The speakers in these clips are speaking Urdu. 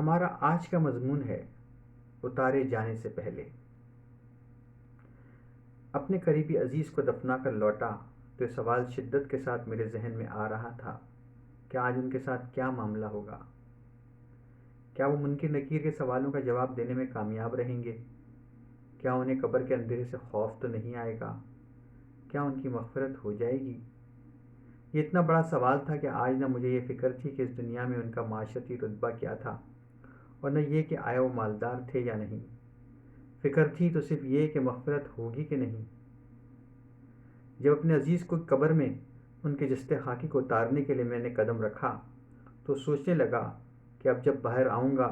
ہمارا آج کا مضمون ہے اتارے جانے سے پہلے۔ اپنے قریبی عزیز کو دفنا کر لوٹا تو یہ سوال شدت کے ساتھ میرے ذہن میں آ رہا تھا کہ آج ان کے ساتھ کیا معاملہ ہوگا؟ کیا وہ منکر نکیر کے سوالوں کا جواب دینے میں کامیاب رہیں گے؟ کیا انہیں قبر کے اندھیرے سے خوف تو نہیں آئے گا؟ کیا ان کی مغفرت ہو جائے گی؟ یہ اتنا بڑا سوال تھا کہ آج نہ مجھے یہ فکر تھی کہ اس دنیا میں ان کا معاشرتی رتبہ کیا تھا، اور نہ یہ کہ آیا وہ مالدار تھے یا نہیں۔ فکر تھی تو صرف یہ کہ مغفرت ہوگی کہ نہیں۔ جب اپنے عزیز کو قبر میں ان کے جسد خاکی کو اتارنے کے لیے میں نے قدم رکھا تو سوچنے لگا کہ اب جب باہر آؤں گا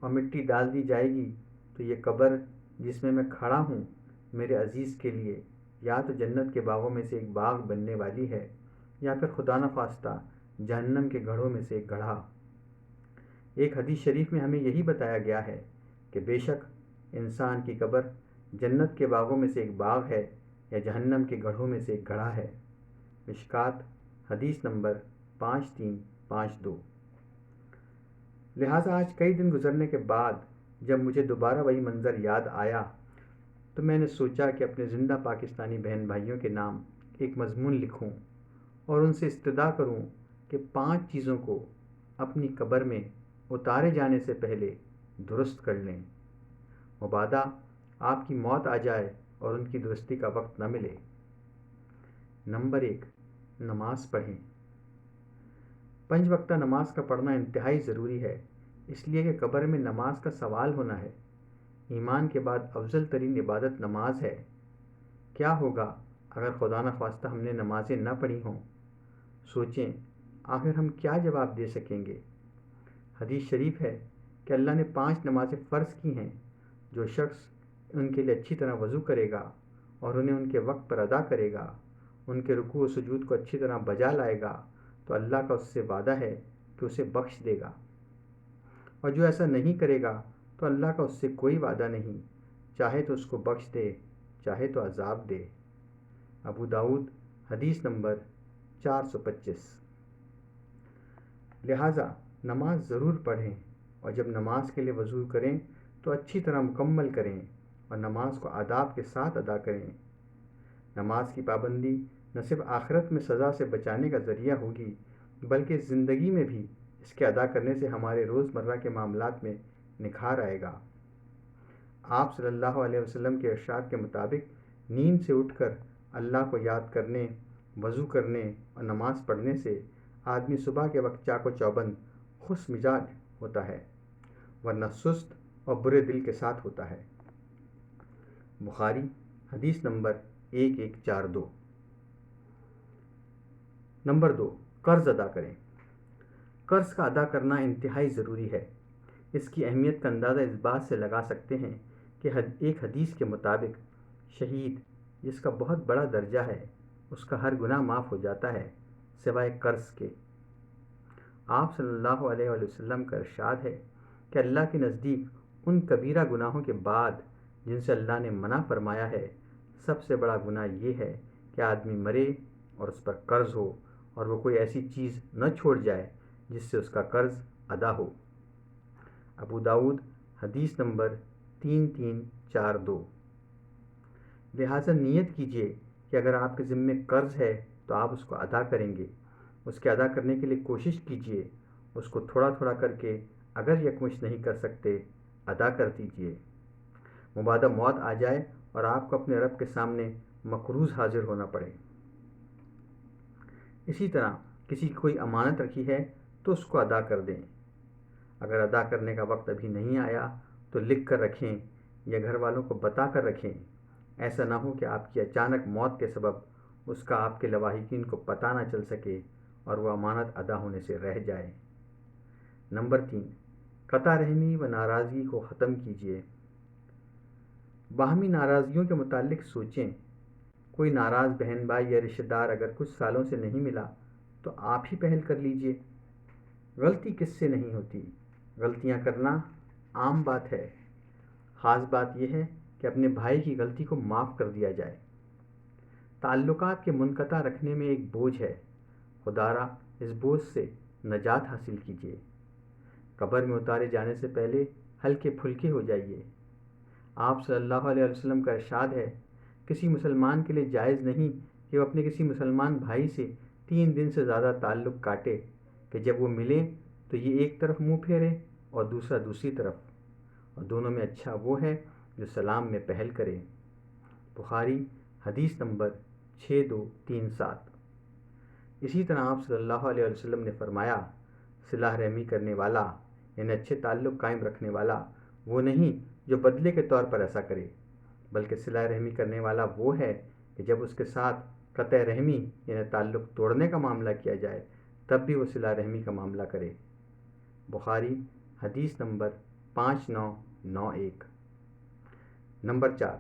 اور مٹی ڈال دی جائے گی تو یہ قبر جس میں کھڑا ہوں میرے عزیز کے لیے یا تو جنت کے باغوں میں سے ایک باغ بننے والی ہے یا پھر خدا نخواستہ جہنم کے گڑھوں میں سے ایک گڑھا۔ ایک حدیث شریف میں ہمیں یہی بتایا گیا ہے کہ بے شک انسان کی قبر جنت کے باغوں میں سے ایک باغ ہے یا جہنم کے گڑھوں میں سے ایک گڑھا ہے۔ مشکات حدیث نمبر 5352۔ لہٰذا آج کئی دن گزرنے کے بعد جب مجھے دوبارہ وہی منظر یاد آیا تو میں نے سوچا کہ اپنے زندہ پاکستانی بہن بھائیوں کے نام ایک مضمون لکھوں اور ان سے استدعا کروں کہ 5 چیزوں کو اپنی قبر میں اتارے جانے سے پہلے درست کر لیں، مبادا آپ کی موت آ جائے اور ان کی درستی کا وقت نہ ملے۔ نمبر 1، نماز پڑھیں۔ 5 وقتہ نماز کا پڑھنا انتہائی ضروری ہے، اس لیے کہ قبر میں نماز کا سوال ہونا ہے۔ ایمان کے بعد افضل ترین عبادت نماز ہے۔ کیا ہوگا اگر خدا نخواستہ ہم نے نمازیں نہ پڑھی ہوں؟ سوچیں، آخر ہم کیا جواب دے سکیں گے؟ حدیث شریف ہے کہ اللہ نے 5 نمازیں فرض کی ہیں، جو شخص ان کے لیے اچھی طرح وضو کرے گا اور انہیں ان کے وقت پر ادا کرے گا، ان کے رکوع و سجود کو اچھی طرح بجا لائے گا تو اللہ کا اس سے وعدہ ہے کہ اسے بخش دے گا، اور جو ایسا نہیں کرے گا تو اللہ کا اس سے کوئی وعدہ نہیں، چاہے تو اس کو بخش دے چاہے تو عذاب دے۔ ابو داؤد حدیث نمبر 425۔ لہٰذا نماز ضرور پڑھیں، اور جب نماز کے لیے وضو کریں تو اچھی طرح مکمل کریں اور نماز کو آداب کے ساتھ ادا کریں۔ نماز کی پابندی نہ صرف آخرت میں سزا سے بچانے کا ذریعہ ہوگی بلکہ زندگی میں بھی اس کے ادا کرنے سے ہمارے روزمرہ کے معاملات میں نکھار آئے گا۔ آپ صلی اللہ علیہ وسلم کے ارشاد کے مطابق نیند سے اٹھ کر اللہ کو یاد کرنے، وضو کرنے اور نماز پڑھنے سے آدمی صبح کے وقت چاق و چوبند خوش مزاج ہوتا ہے، ورنہ سست اور برے دل کے ساتھ ہوتا ہے۔ بخاری حدیث نمبر 1142۔ نمبر 2، قرض ادا کریں۔ قرض کا ادا کرنا انتہائی ضروری ہے۔ اس کی اہمیت کا اندازہ اس بات سے لگا سکتے ہیں کہ ایک حدیث کے مطابق شہید جس کا بہت بڑا درجہ ہے اس کا ہر گناہ معاف ہو جاتا ہے سوائے قرض کے۔ آپ صلی اللہ علیہ وسلم کا ارشاد ہے کہ اللہ کے نزدیک ان کبیرہ گناہوں کے بعد جن سے اللہ نے منع فرمایا ہے سب سے بڑا گناہ یہ ہے کہ آدمی مرے اور اس پر قرض ہو اور وہ کوئی ایسی چیز نہ چھوڑ جائے جس سے اس کا قرض ادا ہو۔ ابو داؤد حدیث نمبر 3342۔ لہٰذا نیت کیجیے کہ اگر آپ کے ذمے قرض ہے تو آپ اس کو ادا کریں گے۔ اس کے ادا کرنے کے لیے کوشش کیجیے، اس کو تھوڑا تھوڑا کر کے اگر یکمشت نہیں کر سکتے ادا کر دیجیے، مبادا موت آ جائے اور آپ کو اپنے رب کے سامنے مقروض حاضر ہونا پڑے۔ اسی طرح کسی کی کوئی امانت رکھی ہے تو اس کو ادا کر دیں۔ اگر ادا کرنے کا وقت ابھی نہیں آیا تو لکھ کر رکھیں یا گھر والوں کو بتا کر رکھیں، ایسا نہ ہو کہ آپ کی اچانک موت کے سبب اس کا آپ کے لواحقین کو پتہ نہ چل سکے اور وہ امانت ادا ہونے سے رہ جائے۔ نمبر 3، قطع رحمی و ناراضگی کو ختم کیجیے۔ باہمی ناراضگیوں کے متعلق سوچیں۔ کوئی ناراض بہن بھائی یا رشتہ دار اگر کچھ سالوں سے نہیں ملا تو آپ ہی پہل کر لیجیے۔ غلطی کس سے نہیں ہوتی؟ غلطیاں کرنا عام بات ہے، خاص بات یہ ہے کہ اپنے بھائی کی غلطی کو معاف کر دیا جائے۔ تعلقات کے منقطع رکھنے میں ایک بوجھ ہے، خدا را اس بوجھ سے نجات حاصل کیجیے۔ قبر میں اتارے جانے سے پہلے ہلکے پھلکے ہو جائیے۔ آپ صلی اللہ علیہ وسلم کا ارشاد ہے، کسی مسلمان کے لیے جائز نہیں کہ وہ اپنے کسی مسلمان بھائی سے 3 دن سے زیادہ تعلق کاٹے کہ جب وہ ملیں تو یہ ایک طرف منہ پھیرے اور دوسرا دوسری طرف، اور دونوں میں اچھا وہ ہے جو سلام میں پہل کرے۔ بخاری حدیث نمبر 6237۔ اسی طرح آپ صلی اللہ علیہ وسلم نے فرمایا، صلہ رحمی کرنے والا یعنی اچھے تعلق قائم رکھنے والا وہ نہیں جو بدلے کے طور پر ایسا کرے، بلکہ صلہ رحمی کرنے والا وہ ہے کہ جب اس کے ساتھ قطع رحمی یعنی تعلق توڑنے کا معاملہ کیا جائے تب بھی وہ صلہ رحمی کا معاملہ کرے۔ بخاری حدیث نمبر 5991۔ نمبر 4،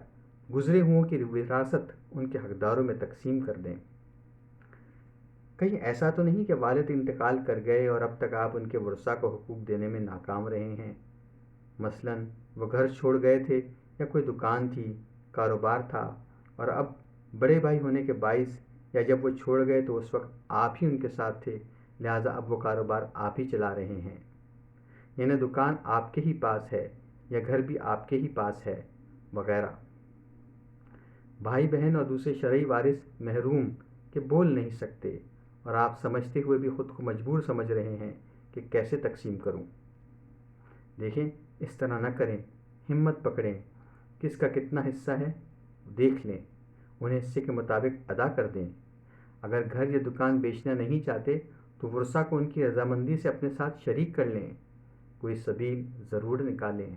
گزرے ہوں کی وراثت ان کے حقداروں میں تقسیم کر دیں۔ کہیں ایسا تو نہیں کہ والد انتقال کر گئے اور اب تک آپ ان کے ورثاء کو حقوق دینے میں ناکام رہے ہیں؟ مثلاً وہ گھر چھوڑ گئے تھے یا کوئی دکان تھی، کاروبار تھا، اور اب بڑے بھائی ہونے کے باعث یا جب وہ چھوڑ گئے تو اس وقت آپ ہی ان کے ساتھ تھے، لہٰذا اب وہ کاروبار آپ ہی چلا رہے ہیں، یعنی دکان آپ کے ہی پاس ہے یا گھر بھی آپ کے ہی پاس ہے وغیرہ۔ بھائی بہن اور دوسرے شرعی وارث محروم کہ بول نہیں سکتے، اور آپ سمجھتے ہوئے بھی خود کو مجبور سمجھ رہے ہیں کہ کیسے تقسیم کروں۔ دیکھیں، اس طرح نہ کریں، ہمت پکڑیں، کس کا کتنا حصہ ہے دیکھ لیں، انہیں حصے کے مطابق ادا کر دیں۔ اگر گھر یا دکان بیچنا نہیں چاہتے تو ورثاء کو ان کی رضامندی سے اپنے ساتھ شریک کر لیں، کوئی سبیل ضرور نکالیں۔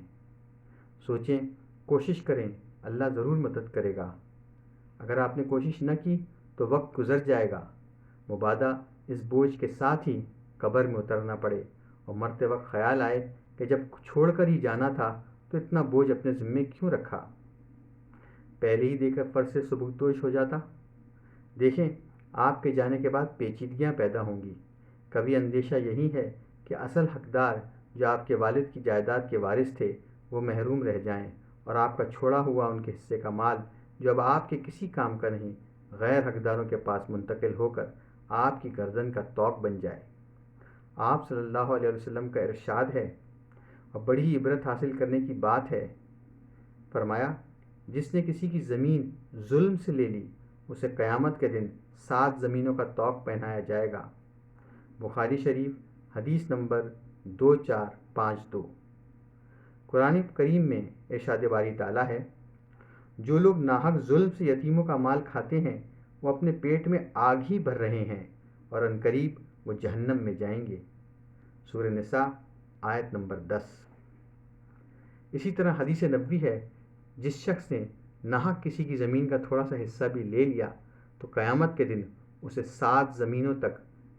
سوچیں، کوشش کریں، اللہ ضرور مدد کرے گا۔ اگر آپ نے کوشش نہ کی تو وقت گزر جائے گا، مبادا اس بوجھ کے ساتھ ہی قبر میں اترنا پڑے اور مرتے وقت خیال آئے کہ جب چھوڑ کر ہی جانا تھا تو اتنا بوجھ اپنے ذمے کیوں رکھا، پہلے ہی دے کر فرض سے سبکدوش ہو جاتا۔ دیکھیں، آپ کے جانے کے بعد پیچیدگیاں پیدا ہوں گی۔ کبھی اندیشہ یہی ہے کہ اصل حقدار جو آپ کے والد کی جائیداد کے وارث تھے وہ محروم رہ جائیں اور آپ کا چھوڑا ہوا ان کے حصے کا مال جو اب آپ کے کسی کام کا نہیں غیر حقداروں کے پاس منتقل ہو کر آپ کی گردن کا طوق بن جائے۔ آپ صلی اللہ علیہ وسلم کا ارشاد ہے اور بڑی عبرت حاصل کرنے کی بات ہے، فرمایا، جس نے کسی کی زمین ظلم سے لے لی اسے قیامت کے دن 7 زمینوں کا طوق پہنایا جائے گا۔ بخاری شریف حدیث نمبر 2452۔ قرآن کریم میں ارشاد باری تعالیٰ ہے، جو لوگ ناحق ظلم سے یتیموں کا مال کھاتے ہیں وہ اپنے پیٹ میں آگ ہی بھر رہے ہیں اور عنقریب وہ جہنم میں جائیں گے۔ سورہ نساء آیت نمبر 10۔ اسی طرح حدیث نبوی ہے، جس شخص نے ناحق کسی کی زمین کا تھوڑا سا حصہ بھی لے لیا تو قیامت کے دن اسے 7 زمینوں تک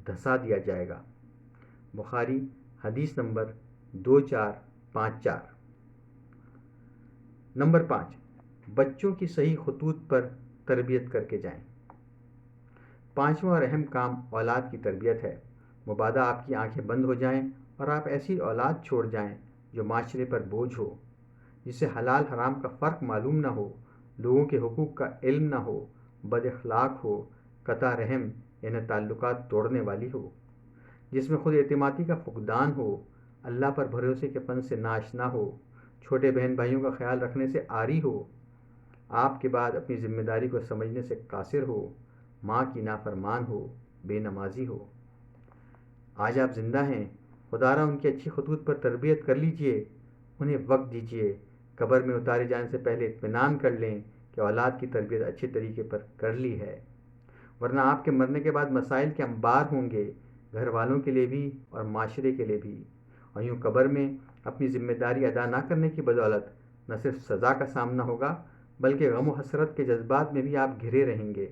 دھسا دیا جائے گا۔ بخاری حدیث نمبر 2454۔ نمبر 5، بچوں کی صحیح خطوط پر تربیت کر کے جائیں۔ 5واں اور اہم کام اولاد کی تربیت ہے۔ مبادا آپ کی آنکھیں بند ہو جائیں اور آپ ایسی اولاد چھوڑ جائیں جو معاشرے پر بوجھ ہو، جسے حلال حرام کا فرق معلوم نہ ہو، لوگوں کے حقوق کا علم نہ ہو، بد اخلاق ہو، قطع رحم یعنی تعلقات توڑنے والی ہو، جس میں خود اعتمادی کا فقدان ہو، اللہ پر بھروسے کے فن سے ناآشنا ہو، چھوٹے بہن بھائیوں کا خیال رکھنے سے عاری ہو، آپ کے بعد اپنی ذمہ داری کو سمجھنے سے قاصر ہو، ماں کی نافرمان ہو، بے نمازی ہو۔ آج آپ زندہ ہیں، خدا را ان کی اچھی خطوط پر تربیت کر لیجئے، انہیں وقت دیجئے، قبر میں اتارے جانے سے پہلے اطمینان کر لیں کہ اولاد کی تربیت اچھے طریقے پر کر لی ہے، ورنہ آپ کے مرنے کے بعد مسائل کے انبار ہوں گے، گھر والوں کے لیے بھی اور معاشرے کے لیے بھی، اور یوں قبر میں اپنی ذمہ داری ادا نہ کرنے کی بدولت نہ صرف سزا کا سامنا ہوگا بلکہ غم و حسرت کے جذبات میں بھی آپ گھرے رہیں گے۔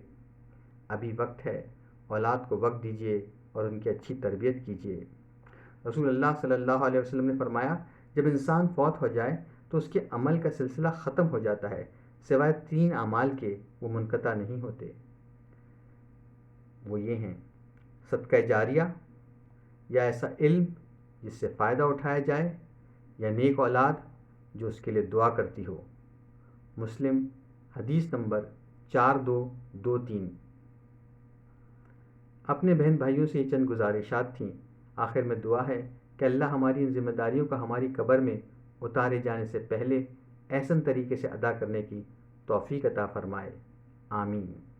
ابھی وقت ہے، اولاد کو وقت دیجیے اور ان کی اچھی تربیت کیجیے۔ رسول اللہ صلی اللہ علیہ وسلم نے فرمایا، جب انسان فوت ہو جائے تو اس کے عمل کا سلسلہ ختم ہو جاتا ہے، سوائے 3 اعمال کے وہ منقطع نہیں ہوتے۔ وہ یہ ہیں، صدقہ جاریہ یا ایسا علم جس سے فائدہ اٹھایا جائے، یا نیک اولاد جو اس کے لیے دعا کرتی ہو۔ مسلم حدیث نمبر 4223۔ اپنے بہن بھائیوں سے یہ چند گزارشات تھیں، آخر میں دعا ہے کہ کہ اللہ ہماری ان ذمہ داریوں کا ہماری قبر میں اتارے جانے سے پہلے احسن طریقے سے ادا کرنے کی توفیق عطا فرمائے۔ آمین۔